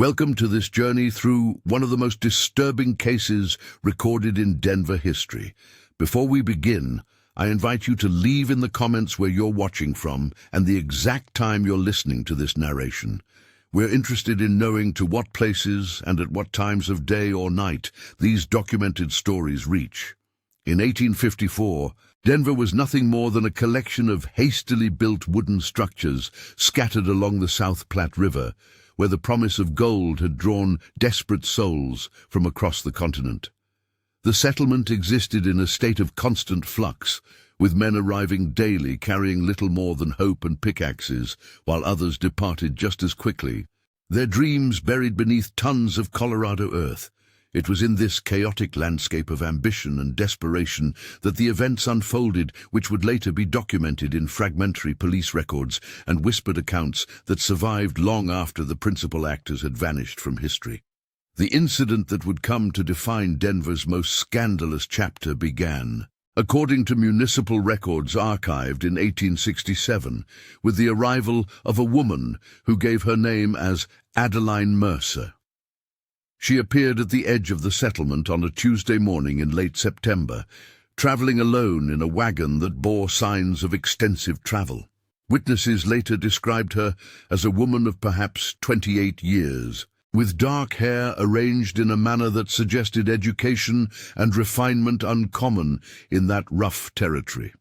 Welcome to this journey through one of the most disturbing cases recorded in Denver history. Before we begin, I invite you to leave in the comments where you're watching from and the exact time you're listening to this narration. We're interested in knowing to what places and at what times of day or night these documented stories reach. In 1854, Denver was nothing more than a collection of hastily built wooden structures scattered along the South Platte River, where the promise of gold had drawn desperate souls from across the continent. The settlement existed in a state of constant flux, with men arriving daily carrying little more than hope and pickaxes, while others departed just as quickly, their dreams buried beneath tons of Colorado earth. It was in this chaotic landscape of ambition and desperation that the events unfolded which would later be documented in fragmentary police records and whispered accounts that survived long after the principal actors had vanished from history. The incident that would come to define Denver's most scandalous chapter began, according to municipal records archived in 1867, with the arrival of a woman who gave her name as Adeline Mercer. She appeared at the edge of the settlement on a Tuesday morning in late September, traveling alone in a wagon that bore signs of extensive travel. Witnesses later described her as a woman of perhaps 28 years, with dark hair arranged in a manner that suggested education and refinement uncommon in that rough territory.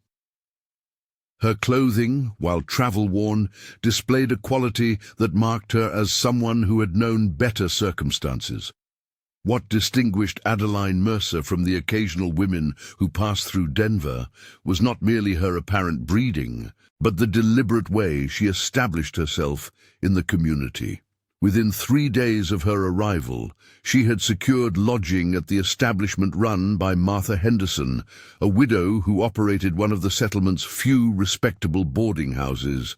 Her clothing, while travel-worn, displayed a quality that marked her as someone who had known better circumstances. What distinguished Adeline Mercer from the occasional women who passed through Denver was not merely her apparent breeding, but the deliberate way she established herself in the community. Within 3 days of her arrival, she had secured lodging at the establishment run by Martha Henderson, a widow who operated one of the settlement's few respectable boarding houses.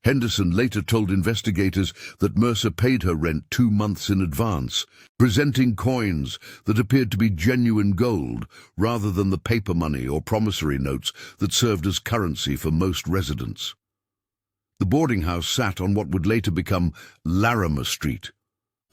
Henderson later told investigators that Mercer paid her rent 2 months in advance, presenting coins that appeared to be genuine gold rather than the paper money or promissory notes that served as currency for most residents. The boarding house sat on what would later become Larimer Street,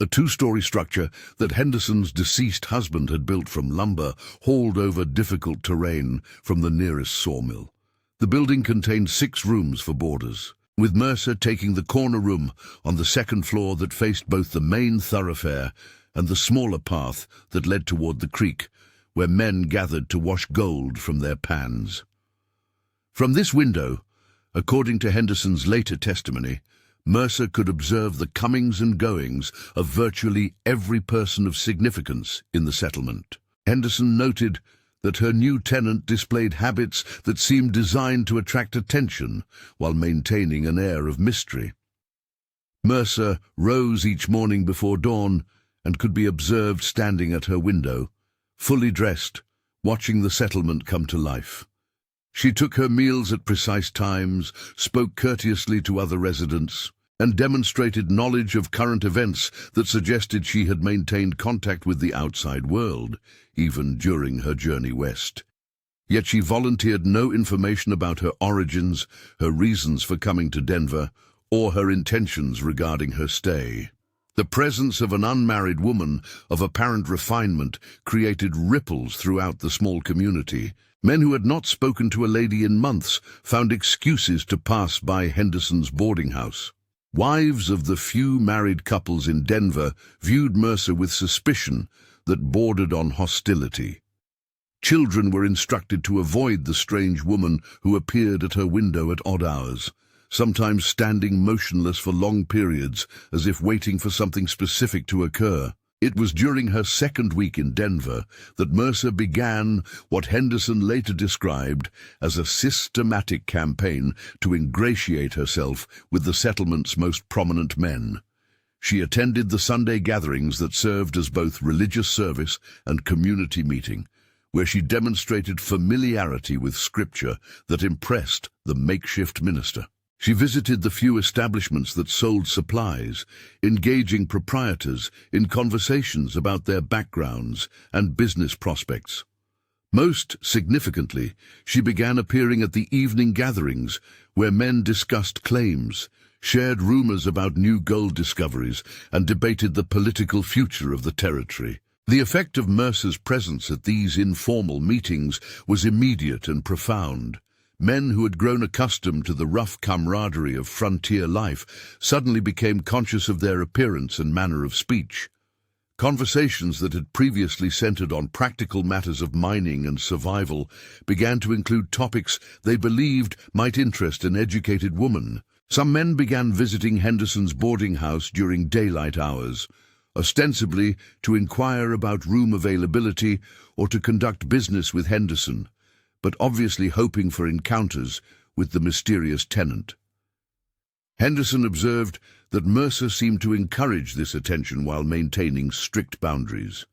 a 2-story structure that Henderson's deceased husband had built from lumber hauled over difficult terrain from the nearest sawmill. The building contained 6 rooms for boarders, with Mercer taking the corner room on the 2nd floor that faced both the main thoroughfare and the smaller path that led toward the creek, where men gathered to wash gold from their pans. From this window, according to Henderson's later testimony, Mercer could observe the comings and goings of virtually every person of significance in the settlement. Henderson noted that her new tenant displayed habits that seemed designed to attract attention while maintaining an air of mystery. Mercer rose each morning before dawn and could be observed standing at her window, fully dressed, watching the settlement come to life. She took her meals at precise times, spoke courteously to other residents, and demonstrated knowledge of current events that suggested she had maintained contact with the outside world, even during her journey west. Yet she volunteered no information about her origins, her reasons for coming to Denver, or her intentions regarding her stay. The presence of an unmarried woman of apparent refinement created ripples throughout the small community. Men who had not spoken to a lady in months found excuses to pass by Henderson's boarding house. Wives of the few married couples in Denver viewed Mercer with suspicion that bordered on hostility. Children were instructed to avoid the strange woman who appeared at her window at odd hours, sometimes standing motionless for long periods as if waiting for something specific to occur. It was during her 2nd week in Denver that Mercer began what Henderson later described as a systematic campaign to ingratiate herself with the settlement's most prominent men. She attended the Sunday gatherings that served as both religious service and community meeting, where she demonstrated familiarity with Scripture that impressed the makeshift minister. She visited the few establishments that sold supplies, engaging proprietors in conversations about their backgrounds and business prospects. Most significantly, she began appearing at the evening gatherings where men discussed claims, shared rumors about new gold discoveries, and debated the political future of the territory. The effect of Mercer's presence at these informal meetings was immediate and profound. Men who had grown accustomed to the rough camaraderie of frontier life suddenly became conscious of their appearance and manner of speech. Conversations that had previously centered on practical matters of mining and survival began to include topics they believed might interest an educated woman. Some men began visiting Henderson's boarding house during daylight hours, ostensibly to inquire about room availability or to conduct business with Henderson, but obviously hoping for encounters with the mysterious tenant. Henderson observed that Mercer seemed to encourage this attention while maintaining strict boundaries.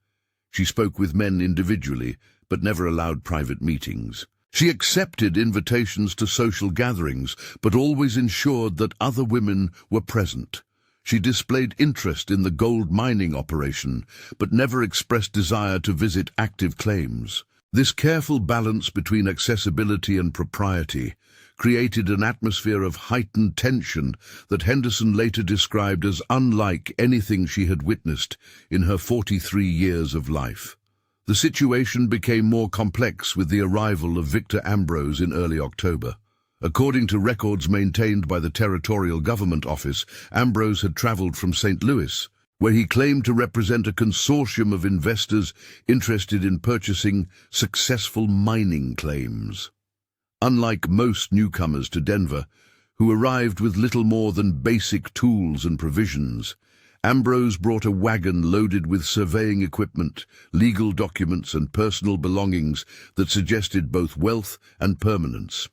She spoke with men individually, but never allowed private meetings. She accepted invitations to social gatherings, but always ensured that other women were present. She displayed interest in the gold mining operation, but never expressed desire to visit active claims. This careful balance between accessibility and propriety created an atmosphere of heightened tension that Henderson later described as unlike anything she had witnessed in her 43 years of life. The situation became more complex with the arrival of Victor Ambrose in early October. According to records maintained by the Territorial Government Office, Ambrose had traveled from St. Louis, where he claimed to represent a consortium of investors interested in purchasing successful mining claims. Unlike most newcomers to Denver, who arrived with little more than basic tools and provisions, Ambrose brought a wagon loaded with surveying equipment, legal documents, and personal belongings that suggested both wealth and permanence.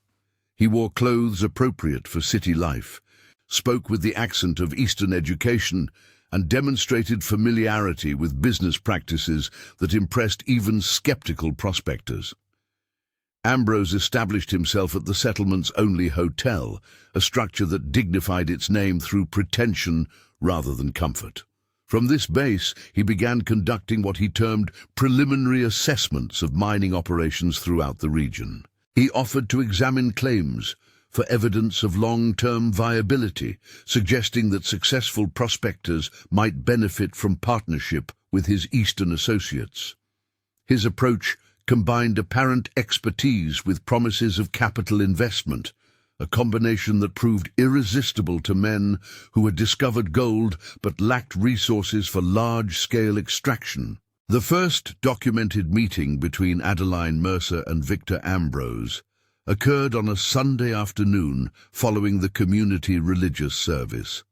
He wore clothes appropriate for city life, spoke with the accent of Eastern education, and demonstrated familiarity with business practices that impressed even skeptical prospectors. Ambrose established himself at the settlement's only hotel, a structure that dignified its name through pretension rather than comfort. From this base, he began conducting what he termed preliminary assessments of mining operations throughout the region. He offered to examine claims for evidence of long-term viability, suggesting that successful prospectors might benefit from partnership with his Eastern associates. His approach combined apparent expertise with promises of capital investment, a combination that proved irresistible to men who had discovered gold but lacked resources for large-scale extraction. The first documented meeting between Adeline Mercer and Victor Ambrose occurred on a Sunday afternoon following the community religious service.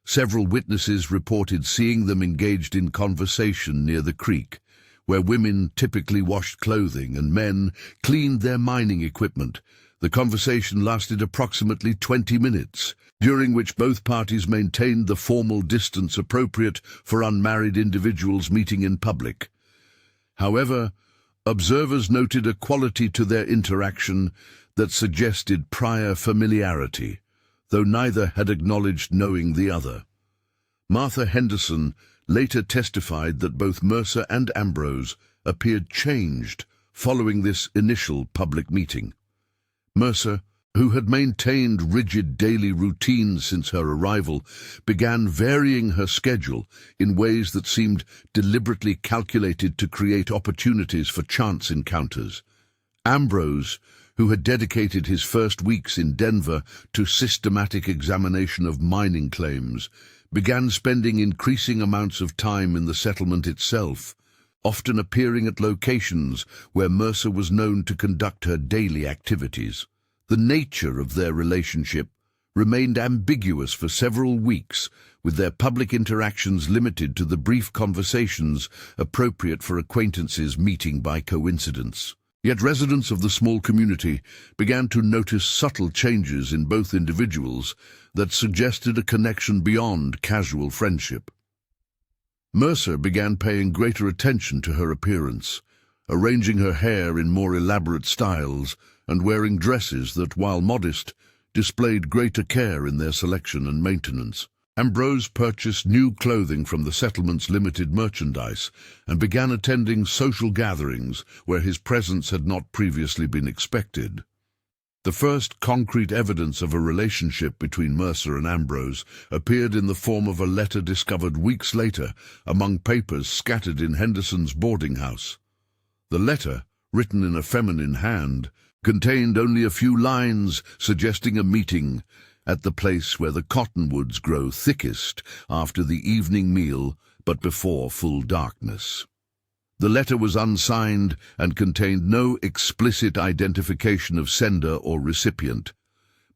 Several witnesses reported seeing them engaged in conversation near the creek, where women typically washed clothing and men cleaned their mining equipment. The conversation lasted approximately 20 minutes, during which both parties maintained the formal distance appropriate for unmarried individuals meeting in public. However, observers noted a quality to their interaction that suggested prior familiarity, though neither had acknowledged knowing the other. Martha Henderson later testified that both Mercer and Ambrose appeared changed following this initial public meeting. Mercer, who had maintained rigid daily routines since her arrival, began varying her schedule in ways that seemed deliberately calculated to create opportunities for chance encounters. Ambrose, who had dedicated his first weeks in Denver to systematic examination of mining claims, began spending increasing amounts of time in the settlement itself, often appearing at locations where Mercer was known to conduct her daily activities. The nature of their relationship remained ambiguous for several weeks, with their public interactions limited to the brief conversations appropriate for acquaintances meeting by coincidence. Yet residents of the small community began to notice subtle changes in both individuals that suggested a connection beyond casual friendship. Mercer began paying greater attention to her appearance, arranging her hair in more elaborate styles and wearing dresses that, while modest, displayed greater care in their selection and maintenance. Ambrose purchased new clothing from the settlement's limited merchandise and began attending social gatherings where his presence had not previously been expected. The first concrete evidence of a relationship between Mercer and Ambrose appeared in the form of a letter discovered weeks later among papers scattered in Henderson's boarding house. The letter, written in a feminine hand, contained only a few lines suggesting a meeting at the place where the cottonwoods grow thickest after the evening meal but before full darkness. The letter was unsigned and contained no explicit identification of sender or recipient,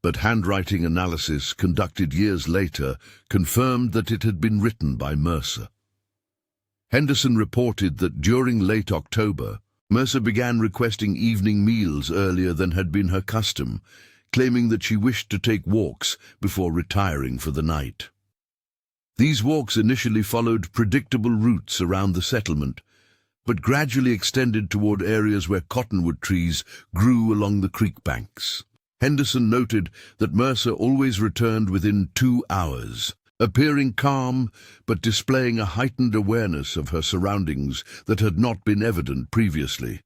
but handwriting analysis conducted years later confirmed that it had been written by Mercer. Henderson reported that during late October, Mercer began requesting evening meals earlier than had been her custom, claiming that she wished to take walks before retiring for the night. These walks initially followed predictable routes around the settlement, but gradually extended toward areas where cottonwood trees grew along the creek banks. Henderson noted that Mercer always returned within 2 hours, appearing calm but displaying a heightened awareness of her surroundings that had not been evident previously.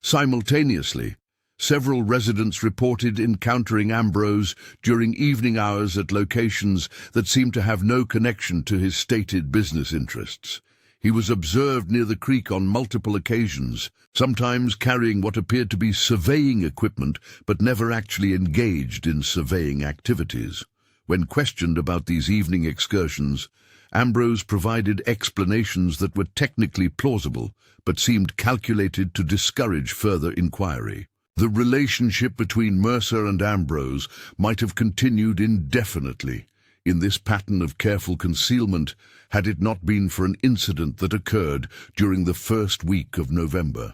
Simultaneously, several residents reported encountering Ambrose during evening hours at locations that seemed to have no connection to his stated business interests. He was observed near the creek on multiple occasions, sometimes carrying what appeared to be surveying equipment, but never actually engaged in surveying activities. When questioned about these evening excursions, Ambrose provided explanations that were technically plausible, but seemed calculated to discourage further inquiry. The relationship between Mercer and Ambrose might have continued indefinitely in this pattern of careful concealment had it not been for an incident that occurred during the first week of November.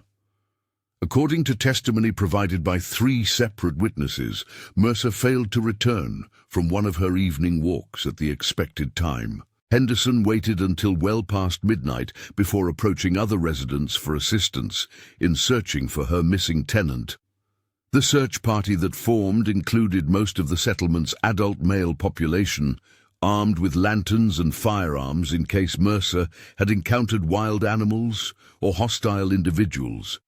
According to testimony provided by 3 separate witnesses, Mercer failed to return from one of her evening walks at the expected time. Henderson waited until well past midnight before approaching other residents for assistance in searching for her missing tenant. The search party that formed included most of the settlement's adult male population, armed with lanterns and firearms in case Mercer had encountered wild animals or hostile individuals.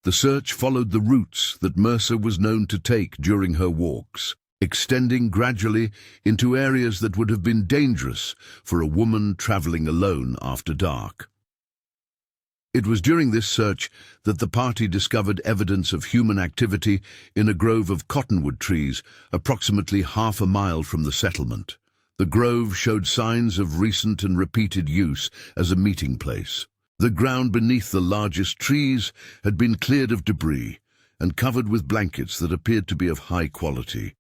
The search followed the routes that Mercer was known to take during her walks, extending gradually into areas that would have been dangerous for a woman traveling alone after dark. It was during this search that the party discovered evidence of human activity in a grove of cottonwood trees approximately half a mile from the settlement. The grove showed signs of recent and repeated use as a meeting place. The ground beneath the largest trees had been cleared of debris and covered with blankets that appeared to be of high quality.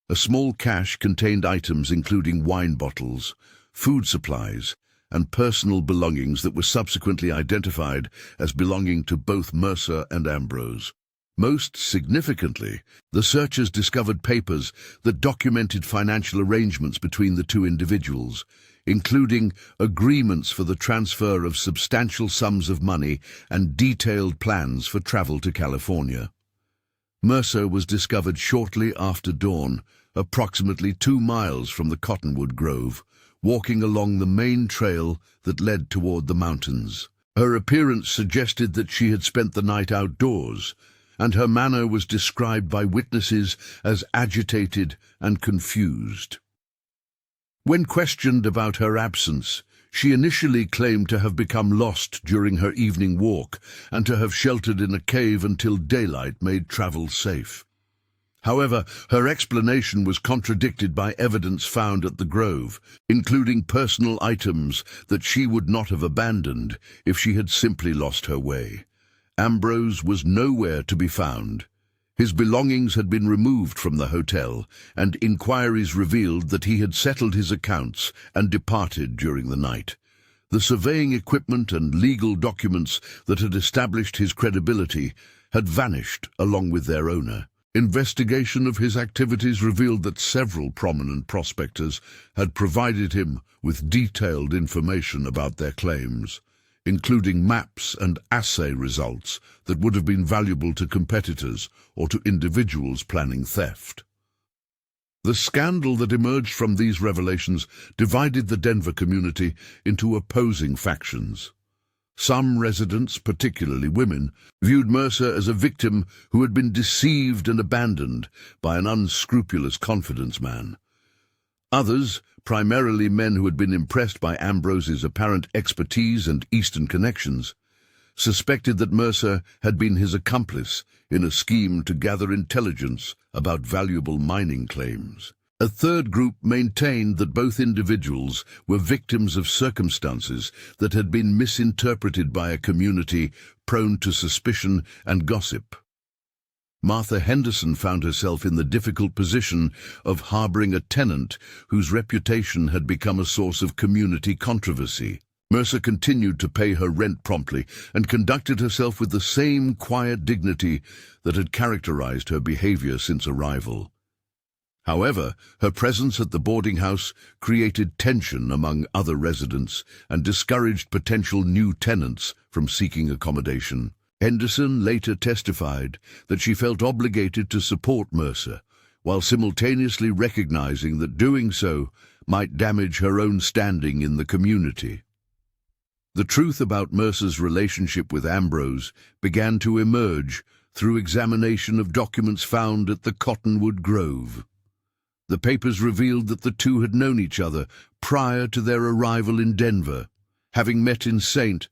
A small cache contained items including wine bottles, food supplies, and personal belongings that were subsequently identified as belonging to both Mercer and Ambrose. Most significantly, the searchers discovered papers that documented financial arrangements between the 2 individuals, including agreements for the transfer of substantial sums of money and detailed plans for travel to California. Mercer was discovered shortly after dawn, approximately 2 miles from the cottonwood grove, walking along the main trail that led toward the mountains. Her appearance suggested that she had spent the night outdoors, and her manner was described by witnesses as agitated and confused. When questioned about her absence, she initially claimed to have become lost during her evening walk and to have sheltered in a cave until daylight made travel safe. However, her explanation was contradicted by evidence found at the grove, including personal items that she would not have abandoned if she had simply lost her way. Ambrose was nowhere to be found. His belongings had been removed from the hotel, and inquiries revealed that he had settled his accounts and departed during the night. The surveying equipment and legal documents that had established his credibility had vanished along with their owner. Investigation of his activities revealed that several prominent prospectors had provided him with detailed information about their claims, including maps and assay results that would have been valuable to competitors or to individuals planning theft. The scandal that emerged from these revelations divided the Denver community into opposing factions. Some residents, particularly women, viewed Mercer as a victim who had been deceived and abandoned by an unscrupulous confidence man. Others, primarily men who had been impressed by Ambrose's apparent expertise and Eastern connections, suspected that Mercer had been his accomplice in a scheme to gather intelligence about valuable mining claims. A third group maintained that both individuals were victims of circumstances that had been misinterpreted by a community prone to suspicion and gossip. Martha Henderson found herself in the difficult position of harboring a tenant whose reputation had become a source of community controversy. Mercer continued to pay her rent promptly and conducted herself with the same quiet dignity that had characterized her behavior since arrival. However, her presence at the boarding house created tension among other residents and discouraged potential new tenants from seeking accommodation. Henderson later testified that she felt obligated to support Mercer, while simultaneously recognizing that doing so might damage her own standing in the community. The truth about Mercer's relationship with Ambrose began to emerge through examination of documents found at the Cottonwood Grove. The papers revealed that the two had known each other prior to their arrival in Denver, having met in St.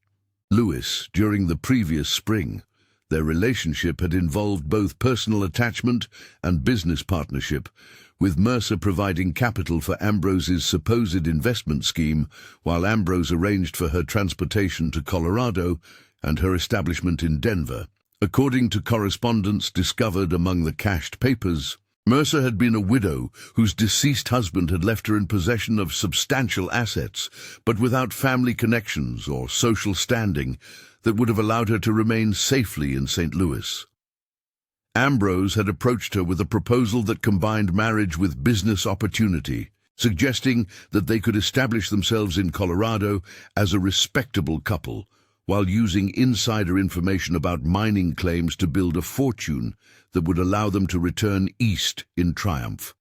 Louis during the previous spring. Their relationship had involved both personal attachment and business partnership, with Mercer providing capital for Ambrose's supposed investment scheme, while Ambrose arranged for her transportation to Colorado and her establishment in Denver. According to correspondence discovered among the cached papers, Mercer had been a widow whose deceased husband had left her in possession of substantial assets, but without family connections or social standing that would have allowed her to remain safely in St. Louis. Ambrose had approached her with a proposal that combined marriage with business opportunity, suggesting that they could establish themselves in Colorado as a respectable couple, while using insider information about mining claims to build a fortune that would allow them to return east in triumph.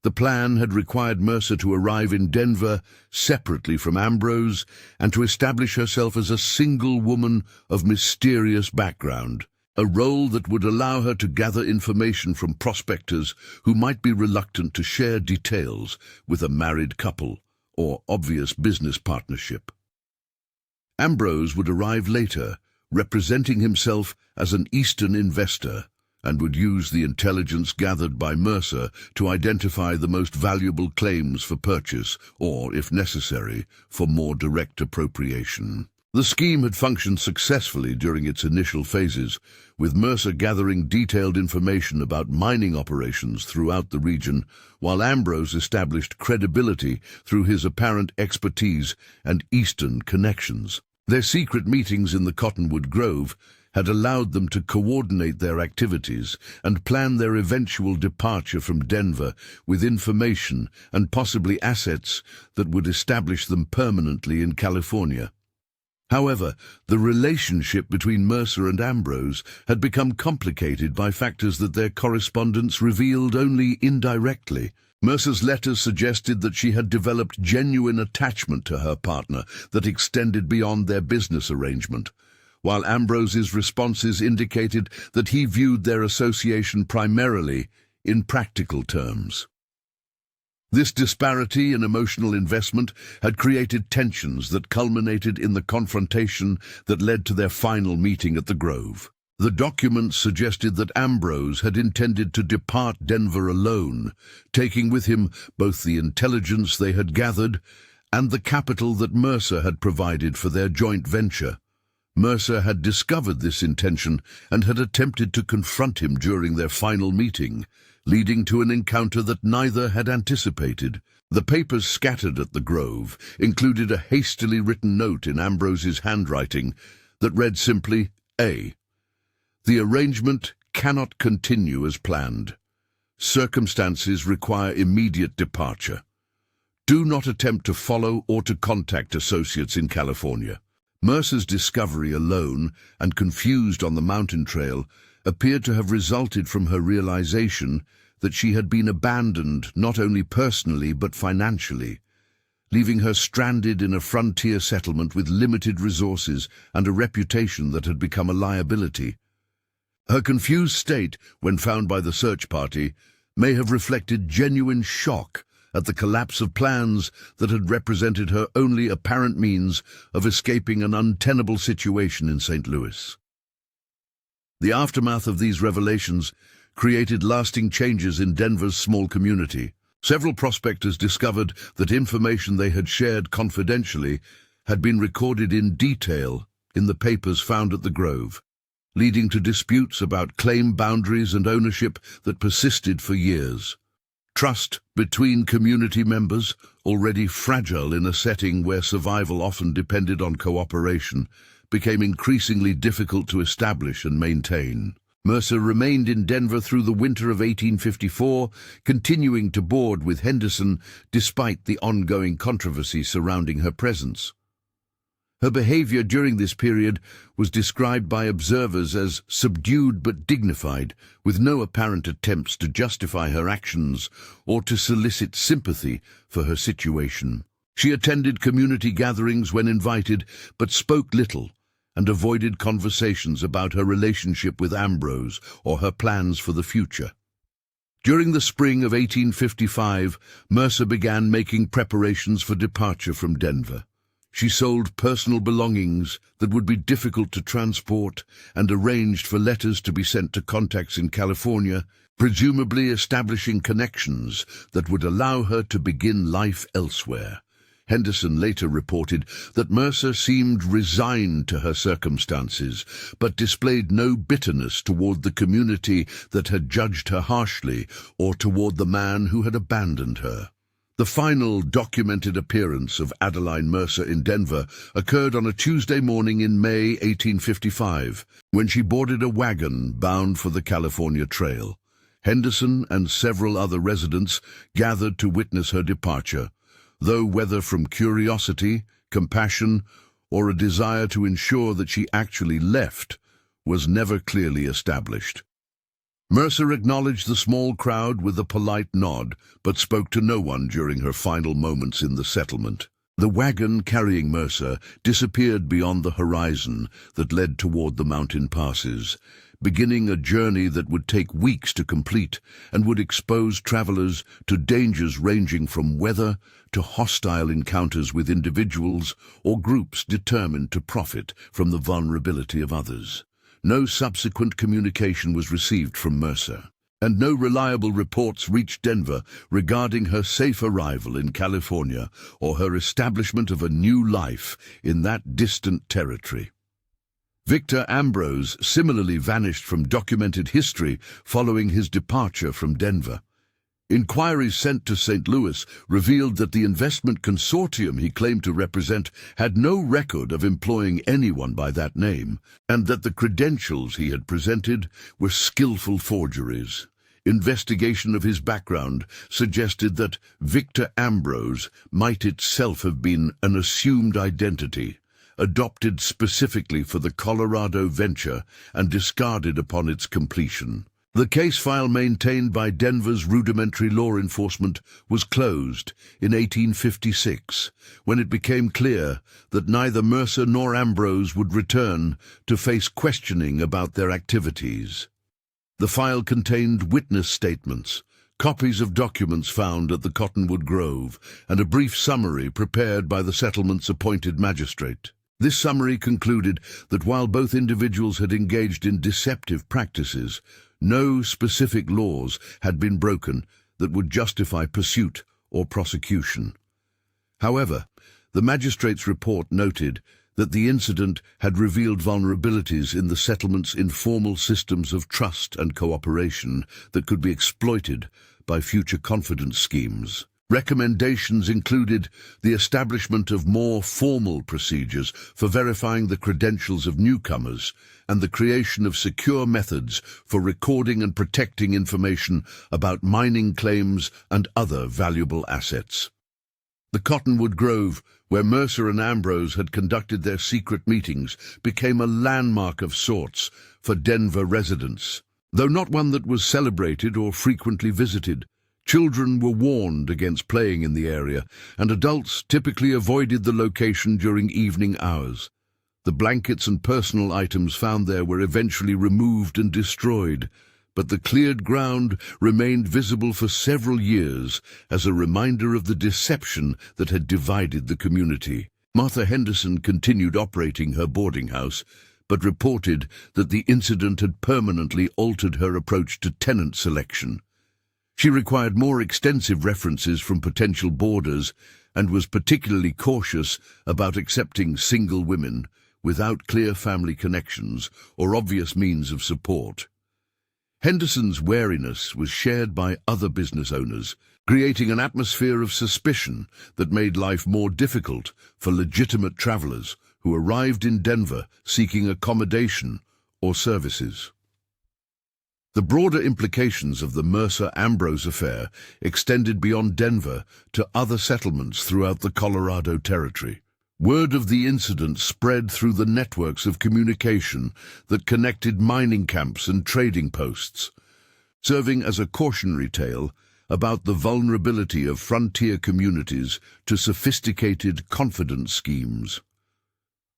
The plan had required Mercer to arrive in Denver separately from Ambrose and to establish herself as a single woman of mysterious background, a role that would allow her to gather information from prospectors who might be reluctant to share details with a married couple or obvious business partnership. Ambrose would arrive later, representing himself as an Eastern investor, and would use the intelligence gathered by Mercer to identify the most valuable claims for purchase or, if necessary, for more direct appropriation. The scheme had functioned successfully during its initial phases, with Mercer gathering detailed information about mining operations throughout the region, while Ambrose established credibility through his apparent expertise and Eastern connections. Their secret meetings in the Cottonwood Grove had allowed them to coordinate their activities and plan their eventual departure from Denver with information and possibly assets that would establish them permanently in California. However, the relationship between Mercer and Ambrose had become complicated by factors that their correspondence revealed only indirectly. Mercer's letters suggested that she had developed genuine attachment to her partner that extended beyond their business arrangement, while Ambrose's responses indicated that he viewed their association primarily in practical terms. This disparity in emotional investment had created tensions that culminated in the confrontation that led to their final meeting at the Grove. The documents suggested that Ambrose had intended to depart Denver alone, taking with him both the intelligence they had gathered and the capital that Mercer had provided for their joint venture. Mercer had discovered this intention and had attempted to confront him during their final meeting, leading to an encounter that neither had anticipated. The papers scattered at the Grove included a hastily written note in Ambrose's handwriting that read simply, A. The arrangement cannot continue as planned. Circumstances require immediate departure. Do not attempt to follow or to contact associates in California. Mercer's discovery alone and confused on the mountain trail appeared to have resulted from her realization that she had been abandoned not only personally but financially. leaving her stranded in a frontier settlement with limited resources and a reputation that had become a liability. Her confused state, when found by the search party, may have reflected genuine shock at the collapse of plans that had represented her only apparent means of escaping an untenable situation in St. Louis. The aftermath of these revelations created lasting changes in Denver's small community. Several prospectors discovered that information they had shared confidentially had been recorded in detail in the papers found at the Grove, leading to disputes about claim boundaries and ownership that persisted for years. Trust between community members, already fragile in a setting where survival often depended on cooperation, became increasingly difficult to establish and maintain. Mercer remained in Denver through the winter of 1854, continuing to board with Henderson despite the ongoing controversy surrounding her presence. Her behavior during this period was described by observers as subdued but dignified, with no apparent attempts to justify her actions or to solicit sympathy for her situation. She attended community gatherings when invited, but spoke little, and avoided conversations about her relationship with Ambrose or her plans for the future. During the spring of 1855, Mercer began making preparations for departure from Denver. She sold personal belongings that would be difficult to transport and arranged for letters to be sent to contacts in California, presumably establishing connections that would allow her to begin life elsewhere. Henderson later reported that Mercer seemed resigned to her circumstances, but displayed no bitterness toward the community that had judged her harshly or toward the man who had abandoned her. The final documented appearance of Adeline Mercer in Denver occurred on a Tuesday morning in May 1855, when she boarded a wagon bound for the California Trail. Henderson and several other residents gathered to witness her departure, though whether from curiosity, compassion, or a desire to ensure that she actually left was never clearly established. Mercer acknowledged the small crowd with a polite nod, but spoke to no one during her final moments in the settlement. The wagon carrying Mercer disappeared beyond the horizon that led toward the mountain passes, beginning a journey that would take weeks to complete and would expose travelers to dangers ranging from weather to hostile encounters with individuals or groups determined to profit from the vulnerability of others. No subsequent communication was received from Mercer, and no reliable reports reached Denver regarding her safe arrival in California or her establishment of a new life in that distant territory. Victor Ambrose similarly vanished from documented history following his departure from Denver. Inquiries sent to St. Louis revealed that the investment consortium he claimed to represent had no record of employing anyone by that name, and that the credentials he had presented were skillful forgeries. Investigation of his background suggested that Victor Ambrose might itself have been an assumed identity, adopted specifically for the Colorado venture and discarded upon its completion. The case file maintained by Denver's rudimentary law enforcement was closed in 1856, when it became clear that neither Mercer nor Ambrose would return to face questioning about their activities. The file contained witness statements, copies of documents found at the Cottonwood Grove, and a brief summary prepared by the settlement's appointed magistrate. This summary concluded that while both individuals had engaged in deceptive practices, no specific laws had been broken that would justify pursuit or prosecution. However, the magistrate's report noted that the incident had revealed vulnerabilities in the settlement's informal systems of trust and cooperation that could be exploited by future confidence schemes. Recommendations included the establishment of more formal procedures for verifying the credentials of newcomers and the creation of secure methods for recording and protecting information about mining claims and other valuable assets. The Cottonwood Grove, where Mercer and Ambrose had conducted their secret meetings, became a landmark of sorts for Denver residents. Though not one that was celebrated or frequently visited, Children were warned against playing in the area, and adults typically avoided the location during evening hours. The blankets and personal items found there were eventually removed and destroyed, but the cleared ground remained visible for several years as a reminder of the deception that had divided the community. Martha Henderson continued operating her boarding house, but reported that the incident had permanently altered her approach to tenant selection. She required more extensive references from potential boarders and was particularly cautious about accepting single women without clear family connections or obvious means of support. Henderson's wariness was shared by other business owners, creating an atmosphere of suspicion that made life more difficult for legitimate travelers who arrived in Denver seeking accommodation or services. The broader implications of the Mercer-Ambrose affair extended beyond Denver to other settlements throughout the Colorado Territory. Word of the incident spread through the networks of communication that connected mining camps and trading posts, serving as a cautionary tale about the vulnerability of frontier communities to sophisticated confidence schemes.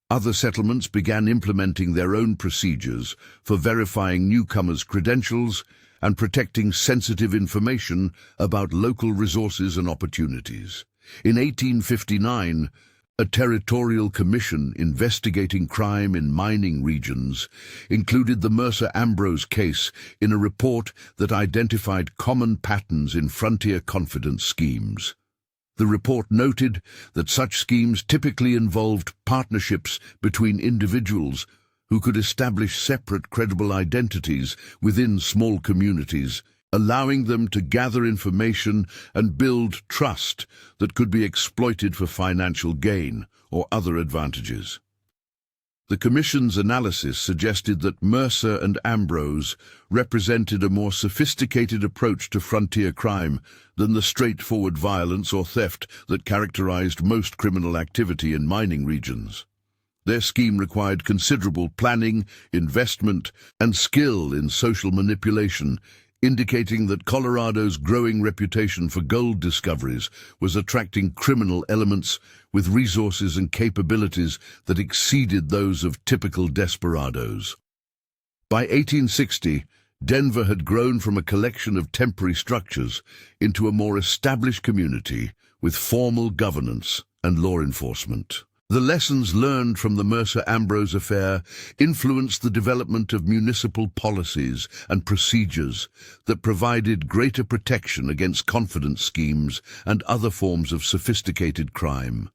Other settlements began implementing their own procedures for verifying newcomers' credentials and protecting sensitive information about local resources and opportunities. In 1859, a territorial commission investigating crime in mining regions included the Mercer-Ambrose case in a report that identified common patterns in frontier confidence schemes. The report noted that such schemes typically involved partnerships between individuals who could establish separate credible identities within small communities, allowing them to gather information and build trust that could be exploited for financial gain or other advantages. The Commission's analysis suggested that Mercer and Ambrose represented a more sophisticated approach to frontier crime than the straightforward violence or theft that characterized most criminal activity in mining regions. Their scheme required considerable planning, investment, and skill in social manipulation, indicating that Colorado's growing reputation for gold discoveries was attracting criminal elements with resources and capabilities that exceeded those of typical desperados. By 1860, Denver had grown from a collection of temporary structures into a more established community with formal governance and law enforcement. The lessons learned from the Mercer-Ambrose affair influenced the development of municipal policies and procedures that provided greater protection against confidence schemes and other forms of sophisticated crime.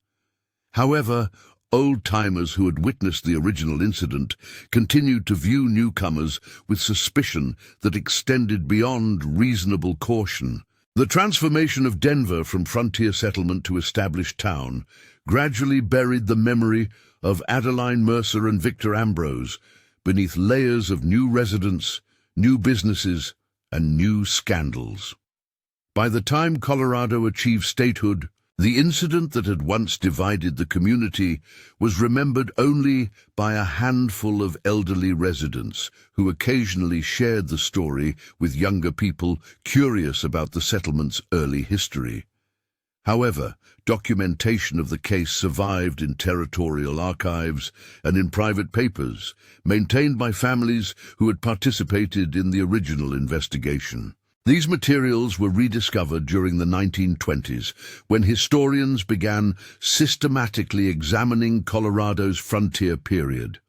However, old-timers who had witnessed the original incident continued to view newcomers with suspicion that extended beyond reasonable caution. The transformation of Denver from frontier settlement to established town gradually buried the memory of Adeline Mercer and Victor Ambrose beneath layers of new residents, new businesses, and new scandals. By the time Colorado achieved statehood, the incident that had once divided the community was remembered only by a handful of elderly residents who occasionally shared the story with younger people curious about the settlement's early history. However, documentation of the case survived in territorial archives and in private papers, maintained by families who had participated in the original investigation. These materials were rediscovered during the 1920s, when historians began systematically examining Colorado's frontier period.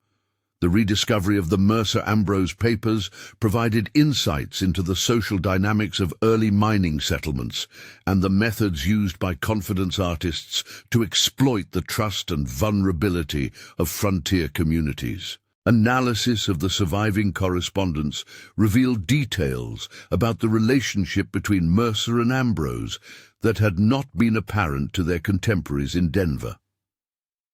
The rediscovery of the Mercer-Ambrose papers provided insights into the social dynamics of early mining settlements and the methods used by confidence artists to exploit the trust and vulnerability of frontier communities. Analysis of the surviving correspondence revealed details about the relationship between Mercer and Ambrose that had not been apparent to their contemporaries in Denver.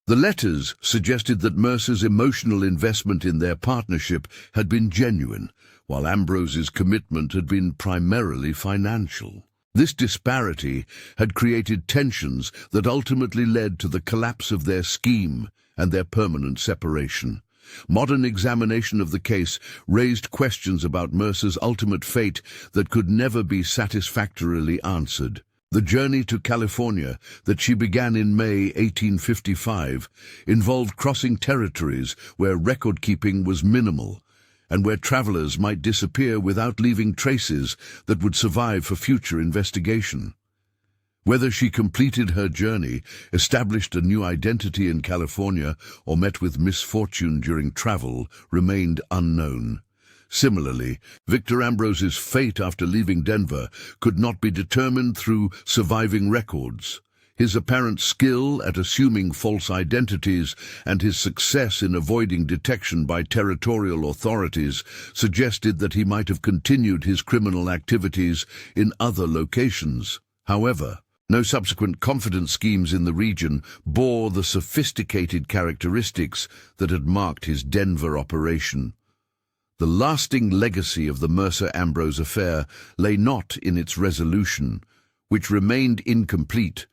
The letters suggested that Mercer's emotional investment in their partnership had been genuine, while Ambrose's commitment had been primarily financial. This disparity had created tensions that ultimately led to the collapse of their scheme and their permanent separation. Modern examination of the case raised questions about Mercer's ultimate fate that could never be satisfactorily answered. The journey to California that she began in May 1855 involved crossing territories where record-keeping was minimal, and where travelers might disappear without leaving traces that would survive for future investigation. Whether she completed her journey, established a new identity in California, or met with misfortune during travel remained unknown. Similarly, Victor Ambrose's fate after leaving Denver could not be determined through surviving records. His apparent skill at assuming false identities and his success in avoiding detection by territorial authorities suggested that he might have continued his criminal activities in other locations. However, no subsequent confidence schemes in the region bore the sophisticated characteristics that had marked his Denver operation. The lasting legacy of the Mercer-Ambrose affair lay not in its resolution, which remained incomplete,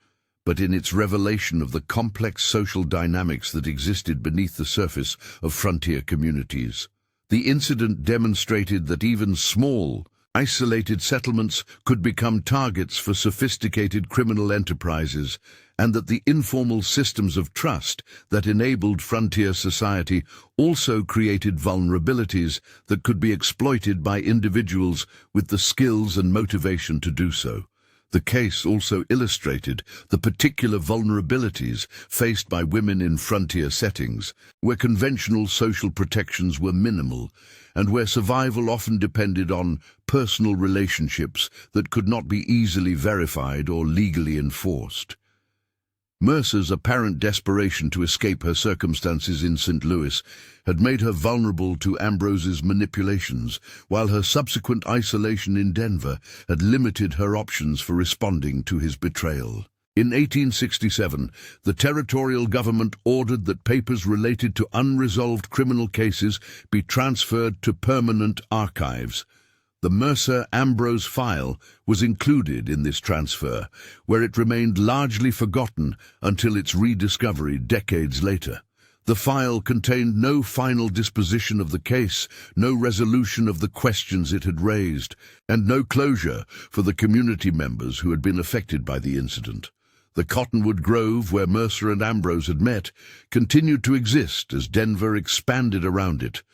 but in its revelation of the complex social dynamics that existed beneath the surface of frontier communities. The incident demonstrated that even small, isolated settlements could become targets for sophisticated criminal enterprises, and that the informal systems of trust that enabled frontier society also created vulnerabilities that could be exploited by individuals with the skills and motivation to do so. The case also illustrated the particular vulnerabilities faced by women in frontier settings, where conventional social protections were minimal, and where survival often depended on personal relationships that could not be easily verified or legally enforced. Mercer's apparent desperation to escape her circumstances in St. Louis had made her vulnerable to Ambrose's manipulations, while her subsequent isolation in Denver had limited her options for responding to his betrayal. In 1867, the territorial government ordered that papers related to unresolved criminal cases be transferred to permanent archives. The Mercer-Ambrose file was included in this transfer, where it remained largely forgotten until its rediscovery decades later. The file contained no final disposition of the case, no resolution of the questions it had raised, and no closure for the community members who had been affected by the incident. The Cottonwood Grove, where Mercer and Ambrose had met, continued to exist as Denver expanded around it,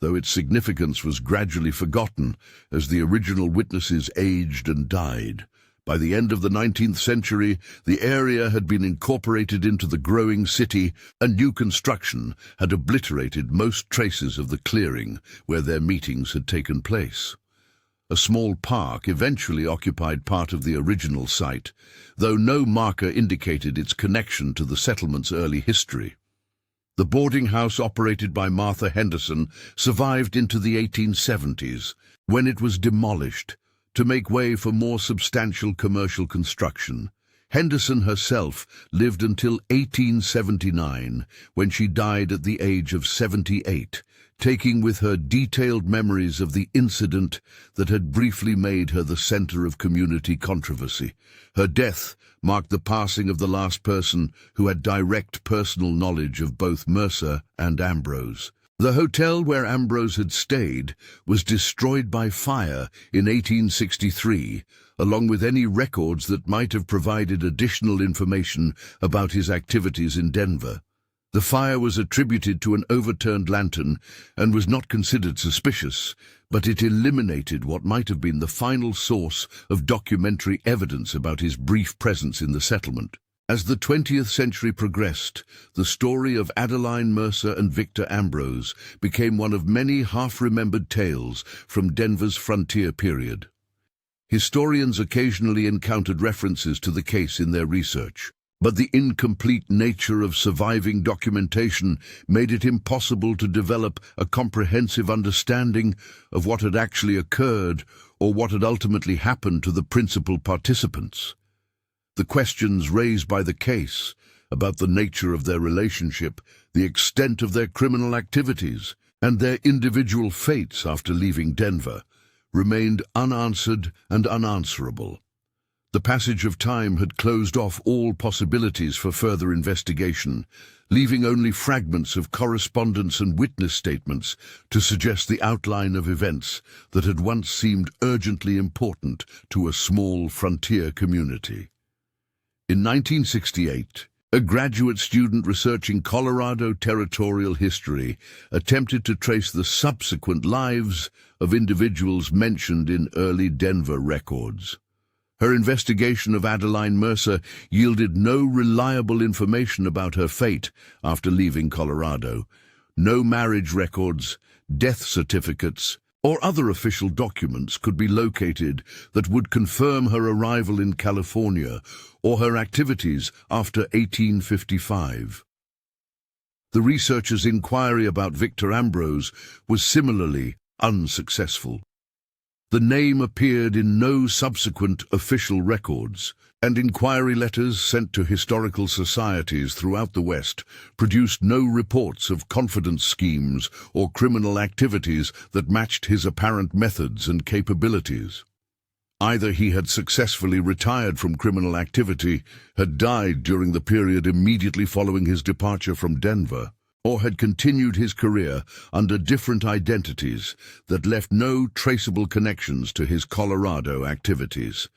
though its significance was gradually forgotten as the original witnesses aged and died. By the end of the 19th century, the area had been incorporated into the growing city, and new construction had obliterated most traces of the clearing where their meetings had taken place. A small park eventually occupied part of the original site, though no marker indicated its connection to the settlement's early history. The boarding house operated by Martha Henderson survived into the 1870s, when it was demolished to make way for more substantial commercial construction. Henderson herself lived until 1879, when she died at the age of 78, taking with her detailed memories of the incident that had briefly made her the center of community controversy. Her death marked the passing of the last person who had direct personal knowledge of both Mercer and Ambrose. The hotel where Ambrose had stayed was destroyed by fire in 1863, along with any records that might have provided additional information about his activities in Denver. The fire was attributed to an overturned lantern and was not considered suspicious, but it eliminated what might have been the final source of documentary evidence about his brief presence in the settlement. As the 20th century progressed, the story of Adeline Mercer and Victor Ambrose became one of many half-remembered tales from Denver's frontier period. Historians occasionally encountered references to the case in their research, but the incomplete nature of surviving documentation made it impossible to develop a comprehensive understanding of what had actually occurred or what had ultimately happened to the principal participants. The questions raised by the case about the nature of their relationship, the extent of their criminal activities, and their individual fates after leaving Denver remained unanswered and unanswerable. The passage of time had closed off all possibilities for further investigation, leaving only fragments of correspondence and witness statements to suggest the outline of events that had once seemed urgently important to a small frontier community. In 1968, a graduate student researching Colorado territorial history attempted to trace the subsequent lives of individuals mentioned in early Denver records. Her investigation of Adeline Mercer yielded no reliable information about her fate after leaving Colorado. No marriage records, death certificates, or other official documents could be located that would confirm her arrival in California or her activities after 1855. The researchers' inquiry about Victor Ambrose was similarly unsuccessful. The name appeared in no subsequent official records, and inquiry letters sent to historical societies throughout the West produced no reports of confidence schemes or criminal activities that matched his apparent methods and capabilities. Either he had successfully retired from criminal activity, had died during the period immediately following his departure from Denver, or had continued his career under different identities that left no traceable connections to his Colorado activities.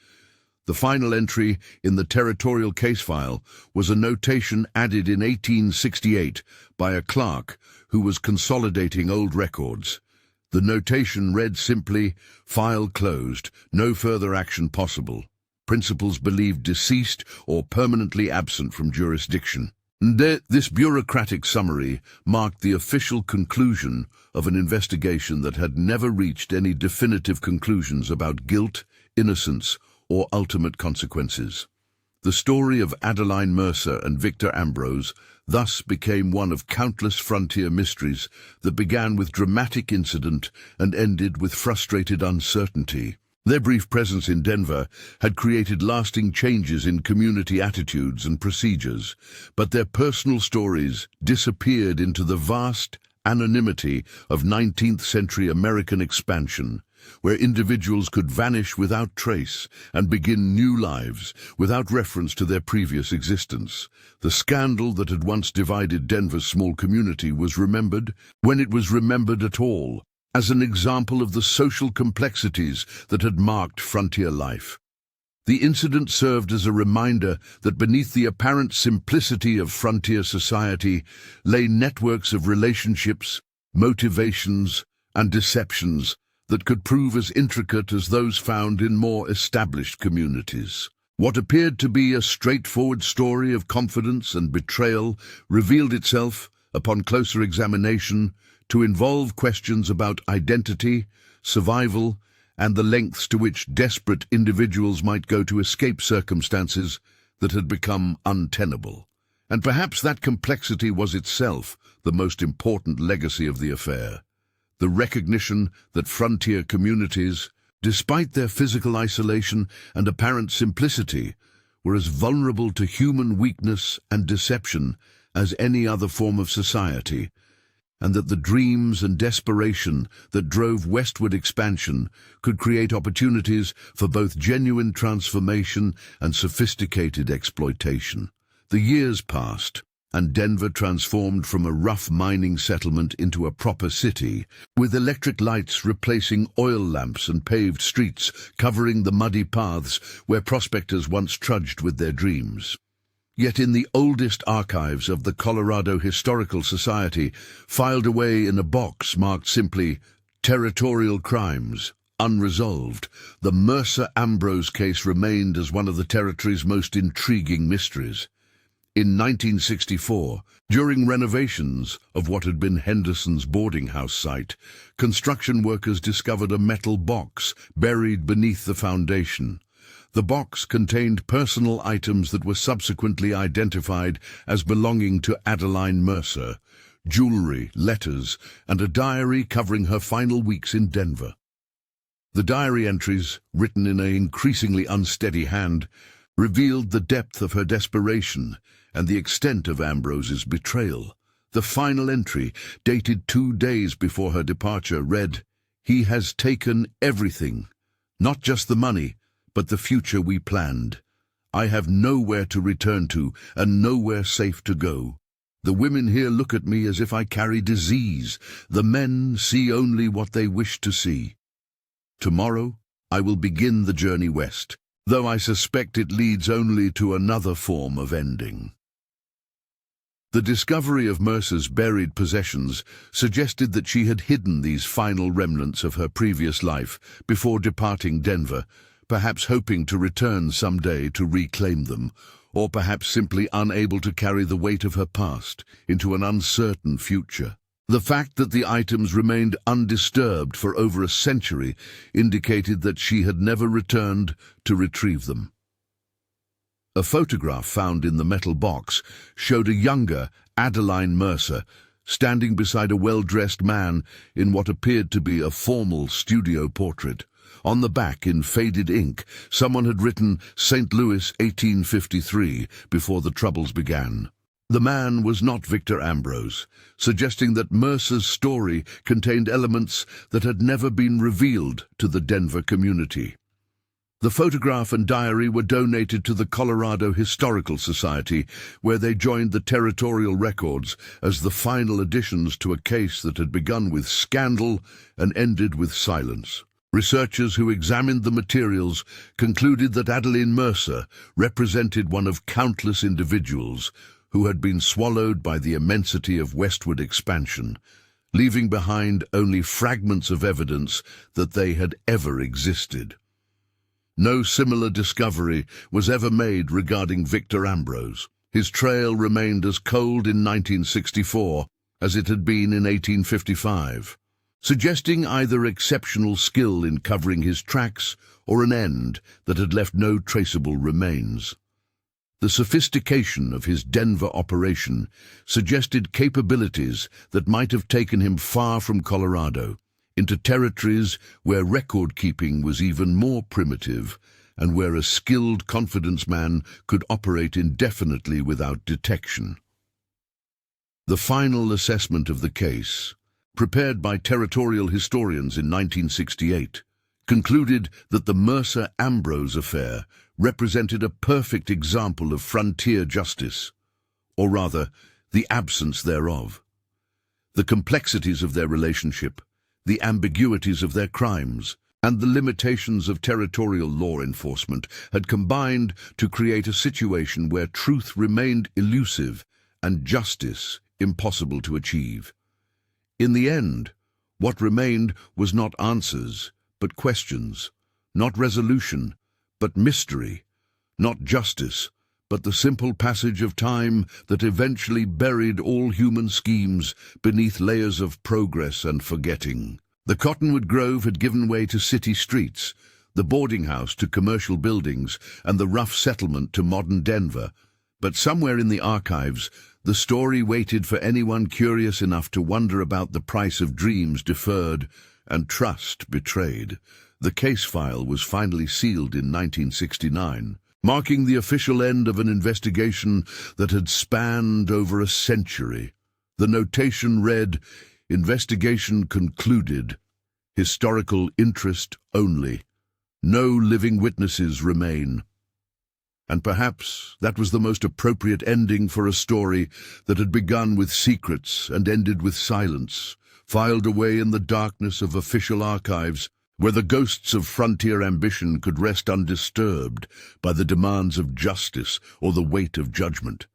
The final entry in the territorial case file was a notation added in 1868 by a clerk who was consolidating old records. The notation read simply, "File closed, no further action possible. Principals believed deceased or permanently absent from jurisdiction." This bureaucratic summary marked the official conclusion of an investigation that had never reached any definitive conclusions about guilt, innocence, or ultimate consequences. The story of Adeline Mercer and Victor Ambrose thus became one of countless frontier mysteries that began with dramatic incident and ended with frustrated uncertainty. Their brief presence in Denver had created lasting changes in community attitudes and procedures, but their personal stories disappeared into the vast anonymity of 19th-century American expansion, where individuals could vanish without trace and begin new lives without reference to their previous existence. The scandal that had once divided Denver's small community was remembered, when it was remembered at all, as an example of the social complexities that had marked frontier life. The incident served as a reminder that beneath the apparent simplicity of frontier society lay networks of relationships, motivations, and deceptions that could prove as intricate as those found in more established communities. What appeared to be a straightforward story of confidence and betrayal revealed itself, upon closer examination, to involve questions about identity, survival, and the lengths to which desperate individuals might go to escape circumstances that had become untenable. And perhaps that complexity was itself the most important legacy of the affair. The recognition that frontier communities, despite their physical isolation and apparent simplicity, were as vulnerable to human weakness and deception as any other form of society, and that the dreams and desperation that drove westward expansion could create opportunities for both genuine transformation and sophisticated exploitation. The years passed, and Denver transformed from a rough mining settlement into a proper city, with electric lights replacing oil lamps and paved streets covering the muddy paths where prospectors once trudged with their dreams. Yet in the oldest archives of the Colorado Historical Society, filed away in a box marked simply "Territorial Crimes, Unresolved," the Mercer-Ambrose case remained as one of the territory's most intriguing mysteries. In 1964, during renovations of what had been Henderson's boarding house site, construction workers discovered a metal box buried beneath the foundation. The box contained personal items that were subsequently identified as belonging to Adeline Mercer: jewelry, letters, and a diary covering her final weeks in Denver. The diary entries, written in an increasingly unsteady hand, revealed the depth of her desperation and the extent of Ambrose's betrayal. The final entry, dated 2 days before her departure, read, "He has taken everything, not just the money, but the future we planned. I have nowhere to return to and nowhere safe to go. The women here look at me as if I carry disease. The men see only what they wish to see. Tomorrow, I will begin the journey west, though I suspect it leads only to another form of ending. The discovery of Mercer's buried possessions suggested that she had hidden these final remnants of her previous life before departing Denver, perhaps hoping to return someday to reclaim them, or perhaps simply unable to carry the weight of her past into an uncertain future. The fact that the items remained undisturbed for over a century indicated that she had never returned to retrieve them. A photograph found in the metal box showed a younger Adeline Mercer standing beside a well-dressed man in what appeared to be a formal studio portrait. On the back, in faded ink, someone had written St. Louis 1853 before the Troubles began. The man was not Victor Ambrose, suggesting that Mercer's story contained elements that had never been revealed to the Denver community. The photograph and diary were donated to the Colorado Historical Society, where they joined the territorial records as the final additions to a case that had begun with scandal and ended with silence. Researchers who examined the materials concluded that Adeline Mercer represented one of countless individuals who had been swallowed by the immensity of westward expansion, leaving behind only fragments of evidence that they had ever existed. No similar discovery was ever made regarding Victor Ambrose. His trail remained as cold in 1964 as it had been in 1855. Suggesting either exceptional skill in covering his tracks or an end that had left no traceable remains. The sophistication of his Denver operation suggested capabilities that might have taken him far from Colorado, into territories where record-keeping was even more primitive and where a skilled confidence man could operate indefinitely without detection. The final assessment of the case, prepared by territorial historians in 1968, concluded that the Mercer-Ambrose affair represented a perfect example of frontier justice, or rather, the absence thereof. The complexities of their relationship, the ambiguities of their crimes, and the limitations of territorial law enforcement had combined to create a situation where truth remained elusive and justice impossible to achieve. In the end, what remained was not answers, but questions, not resolution, but mystery, not justice, but the simple passage of time that eventually buried all human schemes beneath layers of progress and forgetting. The Cottonwood Grove had given way to city streets, the boarding house to commercial buildings, and the rough settlement to modern Denver. But somewhere in the archives, the story waited for anyone curious enough to wonder about the price of dreams deferred and trust betrayed. The case file was finally sealed in 1969, marking the official end of an investigation that had spanned over a century. The notation read, "Investigation concluded. Historical interest only. No living witnesses remain." And perhaps that was the most appropriate ending for a story that had begun with secrets and ended with silence, filed away in the darkness of official archives, where the ghosts of frontier ambition could rest undisturbed by the demands of justice or the weight of judgment.